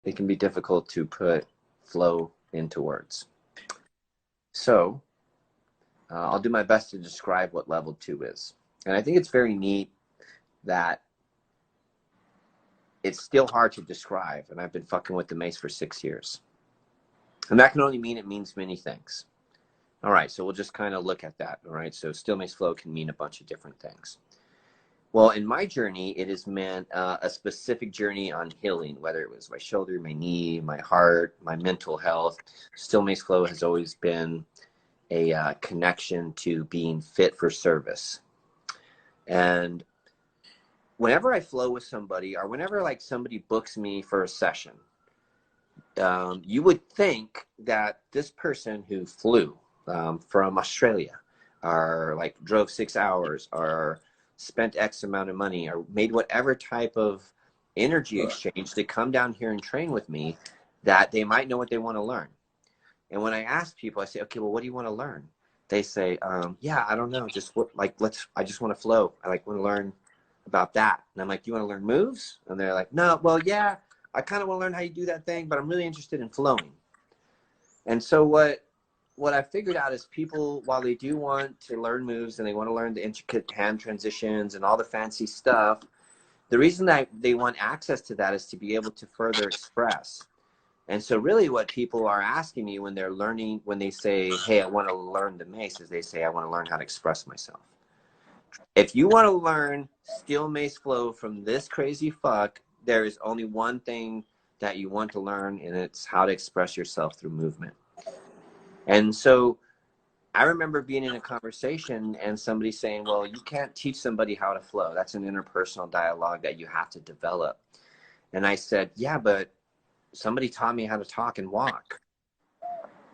it can be difficult to put flow into words. So I'll do my best to describe what level 2 is. And I think it's very neat that it's still hard to describe. And I've been fucking with the mace for 6 years. And that can only mean it means many things. All right, so we'll just kind of look at that. All right, so Steel Mace Flow can mean a bunch of different things. Well, in my journey, it has meant a specific journey on healing, whether it was my shoulder, my knee, my heart, my mental health. Steel Mace Flow has always been a connection to being fit for service. And whenever I flow with somebody, or whenever like somebody books me for a session, you would think that this person who flew from Australia, or like drove 6 hours, or spent X amount of money, or made whatever type of energy exchange to come down here and train with me, that they might know what they want to learn. And when I ask people, I say, okay, well, what do you want to learn? They say, yeah, I don't know. Just I just want to flow. I want to learn about that. And I'm like, you want to learn moves? And they're like, no, well, yeah, I kind of want to learn how you do that thing, but I'm really interested in flowing. And so what I figured out is people, while they do want to learn moves and they want to learn the intricate hand transitions and all the fancy stuff, the reason that they want access to that is to be able to further express. And so really what people are asking me when they're learning, when they say, hey, I want to learn the mace, is they say, I want to learn how to express myself. If you want to learn Steel Mace Flow from this crazy fuck, there is only one thing that you want to learn, and it's how to express yourself through movement. And so I remember being in a conversation and somebody saying, well, you can't teach somebody how to flow. That's an interpersonal dialogue that you have to develop. And I said, yeah, but somebody taught me how to talk and walk.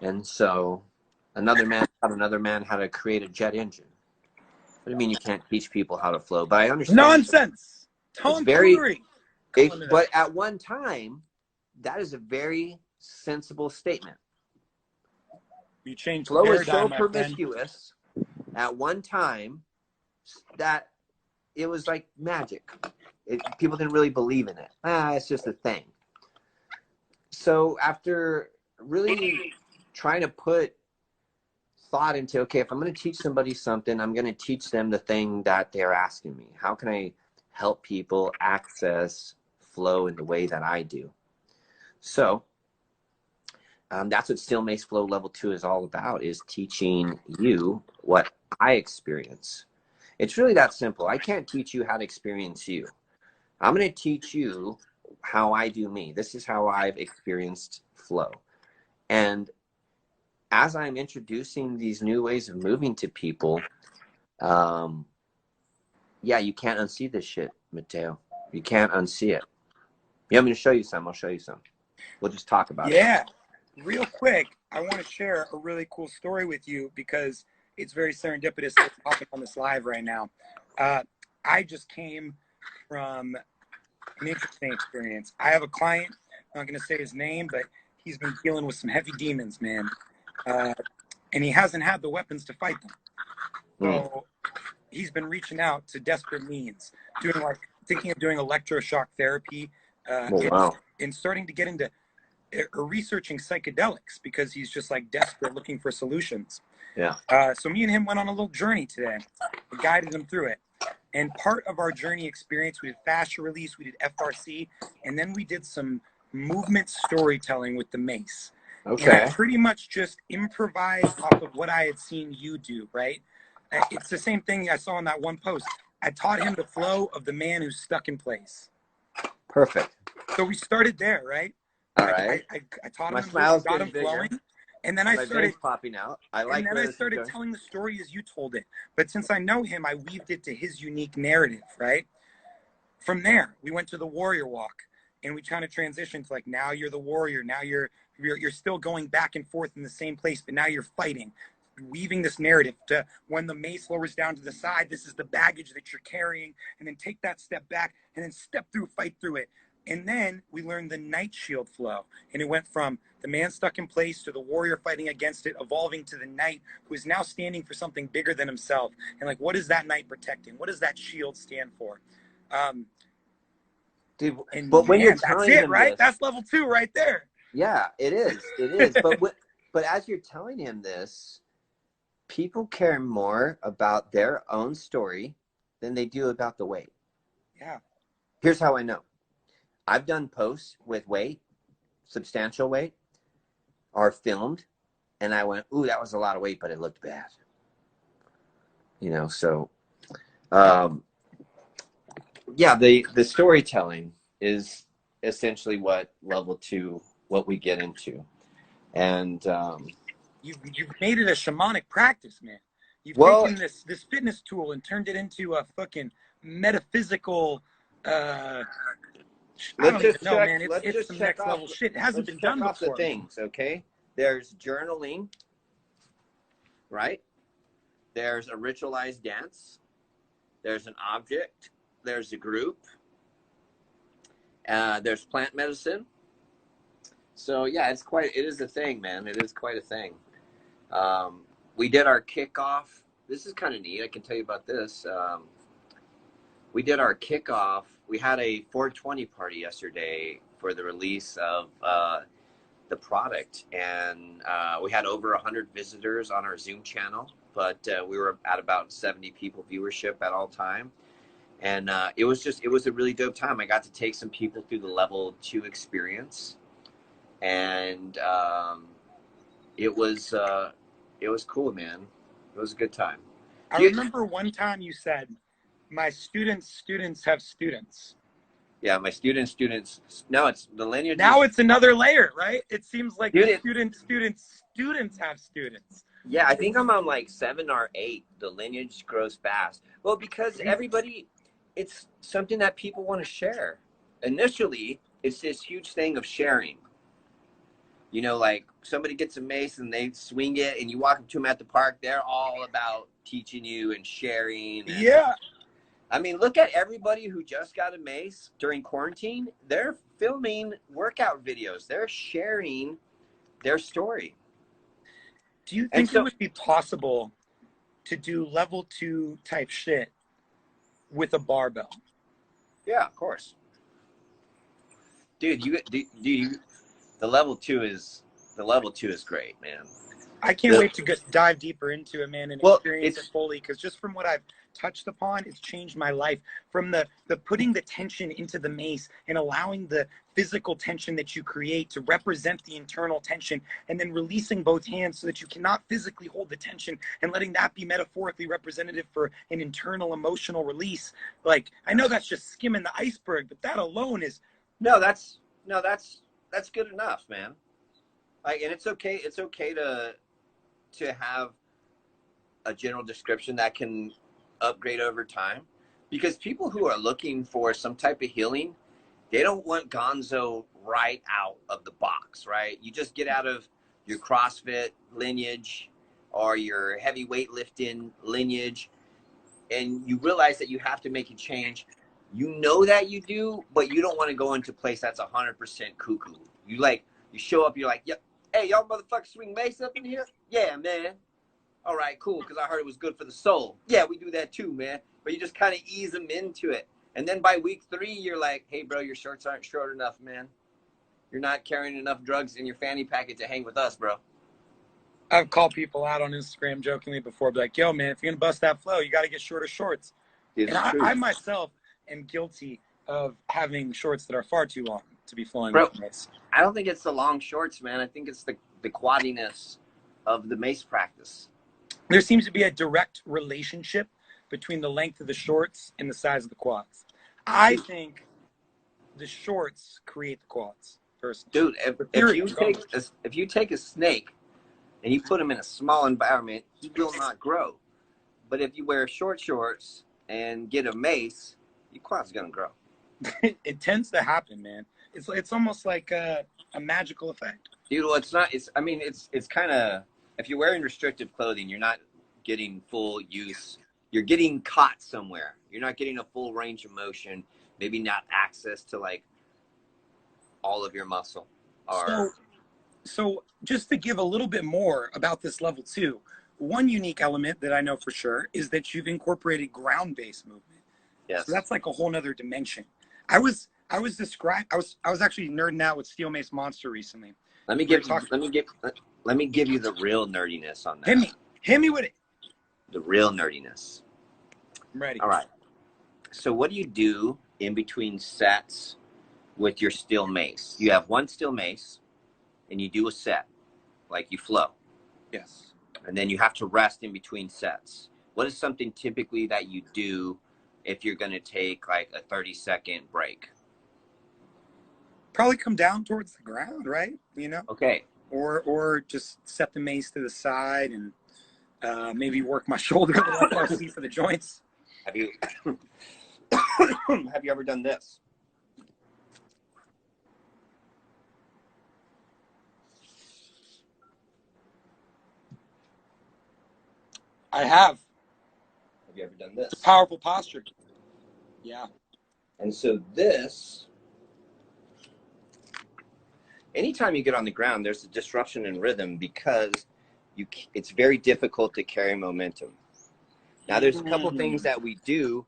And so another man taught another man how to create a jet engine. What do you mean you can't teach people how to flow? But I understand. Nonsense. Tomfoolery. But at one time, that is a very sensible statement. You changed flow is so promiscuous at one time that it was like magic. People didn't really believe in it. It's just a thing. So after really trying to put thought into, okay, if I'm going to teach somebody something, I'm going to teach them the thing that they're asking me. How can I help people access flow in the way that I do? So that's what Steel Mace Flow Level 2 is all about, is teaching you what I experience. It's really that simple. I can't teach you how to experience you. I'm going to teach you how I do me. This is how I've experienced flow. And as I'm introducing these new ways of moving to people, yeah, you can't unsee this shit, Mateo. You can't unsee it. You want me to show you some? I'll show you some. We'll just talk about it. Yeah. Real quick, I want to share a really cool story with you because it's very serendipitous that we're talking on this live right now. I just came from an interesting experience. I have a client, I'm not going to say his name, but he's been dealing with some heavy demons, man. And he hasn't had the weapons to fight them. So he's been reaching out to desperate means, thinking of doing electroshock therapy, and starting to get into researching psychedelics because he's just like desperate looking for solutions. Yeah. So me and him went on a little journey today. We guided him through it. And part of our journey experience, we did fascia release, we did FRC, and then we did some movement storytelling with the mace. Okay. And I pretty much just improvised off of what I had seen you do, right? It's the same thing I saw in that one post. I taught him the flow of the man who's stuck in place. Perfect. So we started there, right? All right. I taught My him, smile's got him flowing. And then I started popping out. And then I started telling the story as you told it. But since I know him, I weaved it to his unique narrative, right? From there, we went to the warrior walk, and we kind of transitioned to like, now you're the warrior. Now you're still going back and forth in the same place, but now you're fighting, weaving this narrative to when the mace lowers down to the side, this is the baggage that you're carrying, and then take that step back and then step through, fight through it. And then we learned the night shield flow. And it went from the man stuck in place to the warrior fighting against it, evolving to the knight who is now standing for something bigger than himself. And like, what is that knight protecting? What does that shield stand for? Dude, And but when you're man, that's telling it, him right? this, That's level 2 right there. yeah, it is. It is. But as you're telling him this, people care more about their own story than they do about the weight. Yeah. Here's how I know. I've done posts with weight, substantial weight, are filmed, and I went, ooh, that was a lot of weight, but it looked bad. You know, so yeah, the storytelling is essentially what level 2, what we get into. And You've made it a shamanic practice, man. You've well, taken this fitness tool and turned it into a fucking metaphysical. I don't even know, man. let's It's just some check next off level shit. It hasn't let's been check done off the before, man. things, okay? There's journaling, right? There's a ritualized dance. There's an object. There's a group. There's plant medicine. So yeah, it is a thing, man. It is quite a thing. We did our kickoff. This is kind of neat. I can tell you about this. We did our kickoff. We had a 420 party yesterday for the release of the product, and we had over 100 visitors on our Zoom channel, but we were at about 70 people viewership at all time. And it was a really dope time. I got to take some people through the level 2 experience, and it was cool, man. It was a good time. I remember one time you said, "My students have students." Yeah, my students. No, it's the lineage. Now it's another layer, right? It seems like Dude, the students have students. yeah, I think I'm on like 7 or 8. The lineage grows fast. Well, because everybody, it's something that people want to share. Initially, it's this huge thing of sharing. You know, like somebody gets a mace and they swing it, and you walk up to them at the park. They're all about teaching you and sharing. And, Yeah. I mean, look at everybody who just got a mace during quarantine. They're filming workout videos. They're sharing their story. Do you think it would be possible to do level 2 type shit with a barbell? Yeah, of course. Dude, the level 2 is great, man. I can't wait to dive deeper into it, man, and experience it fully, because just from what I've touched upon, it's changed my life. From the putting the tension into the mace and allowing the physical tension that you create to represent the internal tension, and then releasing both hands so that you cannot physically hold the tension, and letting that be metaphorically representative for an internal emotional release. Like, I know that's just skimming the iceberg, but that alone is that's good enough, man. Like, and it's okay to have a general description that can upgrade over time, because people who are looking for some type of healing, they don't want gonzo right out of the box, right? You just get out of your CrossFit lineage or your heavy weightlifting lineage, and you realize that you have to make a change. You know that you do, but you don't want to go into a place that's 100% cuckoo. You show up, you're like, yep, hey, y'all motherfuckers swing mace up in here? Yeah, man. All right, cool, because I heard it was good for the soul. Yeah, we do that too, man. But you just kind of ease them into it. And then by week 3, you're like, hey, bro, your shorts aren't short enough, man. You're not carrying enough drugs in your fanny packet to hang with us, bro. I've called people out on Instagram jokingly before, be like, yo, man, if you're going to bust that flow, you got to get shorter shorts. It's and true. I myself am guilty of having shorts that are far too long to be flowing Bro, with mace. I don't think it's the long shorts, man. I think it's the quaddiness of the mace practice. There seems to be a direct relationship between the length of the shorts and the size of the quads. I think the shorts create the quads, personally. Dude, if you take a snake and you put him in a small environment, he will not grow. But if you wear short shorts and get a mace, your quad's gonna grow. It tends to happen, man. It's almost like a magical effect. Dude, well, it's not. It's kind of, if you're wearing restrictive clothing, you're not getting full use. You're getting caught somewhere. You're not getting a full range of motion. Maybe not access to like all of your muscle. So just to give a little bit more about this level 2, one unique element that I know for sure is that you've incorporated ground-based movement. Yes. So that's like a whole nother dimension. I was I was actually nerding out with Steel Mace Monster recently. Let me We were give talking. let me give you the real nerdiness on Hit that. me. Hit me with it. The real nerdiness. I'm ready. All right. So what do you do in between sets with your steel mace? You have one steel mace and you do a set, like you flow. Yes. And then you have to rest in between sets. What is something typically that you do if you're going to take like a 30-second break? Probably come down towards the ground, right? You know? Okay. Or just set the mace to the side and maybe work my shoulder a little FRC for the joints. Have you have you ever done this? I have. Have you ever done this? It's a powerful posture. Yeah. And so this, anytime you get on the ground, there's a disruption in rhythm because it's very difficult to carry momentum. Now, there's a couple things that we do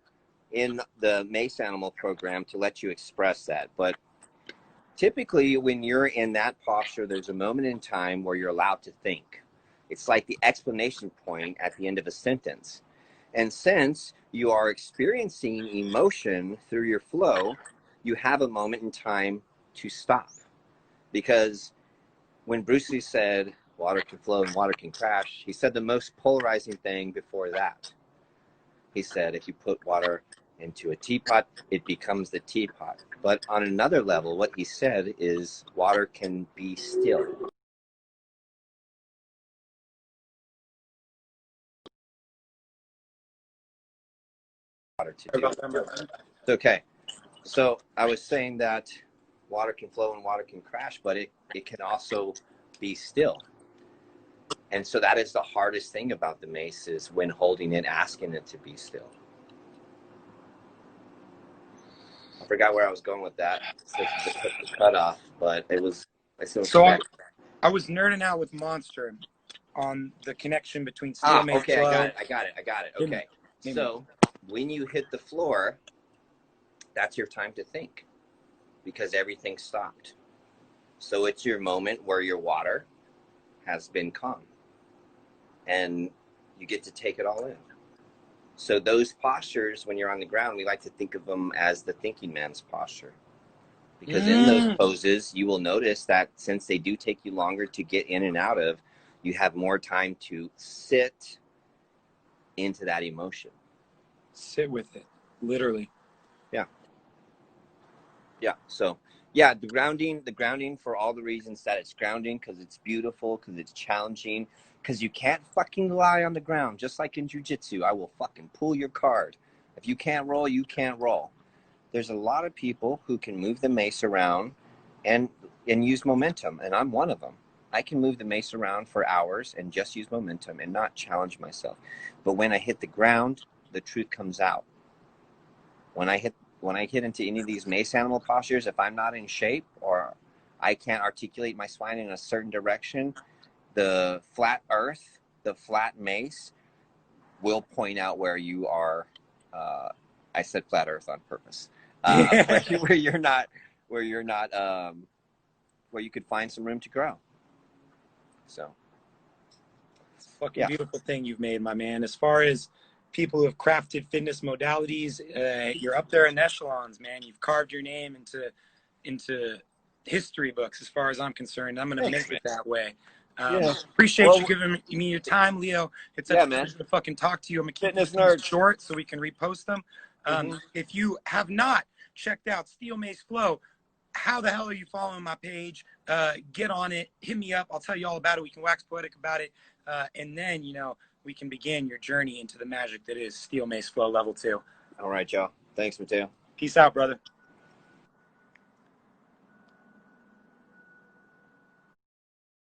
in the Mace Animal program to let you express that. But typically, when you're in that posture, there's a moment in time where you're allowed to think. It's like the explanation point at the end of a sentence. And since you are experiencing emotion through your flow, you have a moment in time to stop. Because when Bruce Lee said, water can flow and water can crash, he said the most polarizing thing before that. He said, if you put water into a teapot, it becomes the teapot. But on another level, what he said is water can be still. Water to do. It's okay. So I was saying that water can flow and water can crash, but it can also be still. And so that is the hardest thing about the mace is when holding it, asking it to be still. I forgot where I was going with that. The cut off, but it was. So I was nerding out with Monster on the connection between Steel Mace okay, Flow. I got it. Okay. So when you hit the floor, that's your time to think because everything stopped. So it's your moment where your water has been calm and you get to take it all in. So those postures, when you're on the ground, we like to think of them as the thinking man's posture. Because in those poses, you will notice that since they do take you longer to get in and out of, you have more time to sit into that emotion. Sit with it, literally. Yeah. Yeah. So, yeah, the grounding for all the reasons that it's grounding, because it's beautiful, because it's challenging, because you can't fucking lie on the ground. Just like in jiu-jitsu, I will fucking pull your card. If you can't roll, you can't roll. There's a lot of people who can move the mace around and use momentum, and I'm one of them. I can move the mace around for hours and just use momentum and not challenge myself. But when I hit the ground, the truth comes out. When I hit into any of these mace animal postures, if I'm not in shape or I can't articulate my spine in a certain direction, the flat earth, the flat mace will point out where you are. I said flat earth on purpose. Where you're not, where you could find some room to grow. So, it's a fucking beautiful thing you've made, my man. As far as people who have crafted fitness modalities, you're up there in echelons, man. You've carved your name into history books, as far as I'm concerned. I'm gonna make it that way. Appreciate you giving me your time, Leo. It's such a pleasure to fucking talk to you. I'm gonna keep this short so we can repost them. If you have not checked out Steel Mace Flow, how the hell are you following my page? Get on it. Hit me up. I'll tell you all about it. We can wax poetic about it. And then, we can begin your journey into the magic that is Steel Mace Flow Level 2. All right, y'all. Thanks, Mateo. Peace out, brother.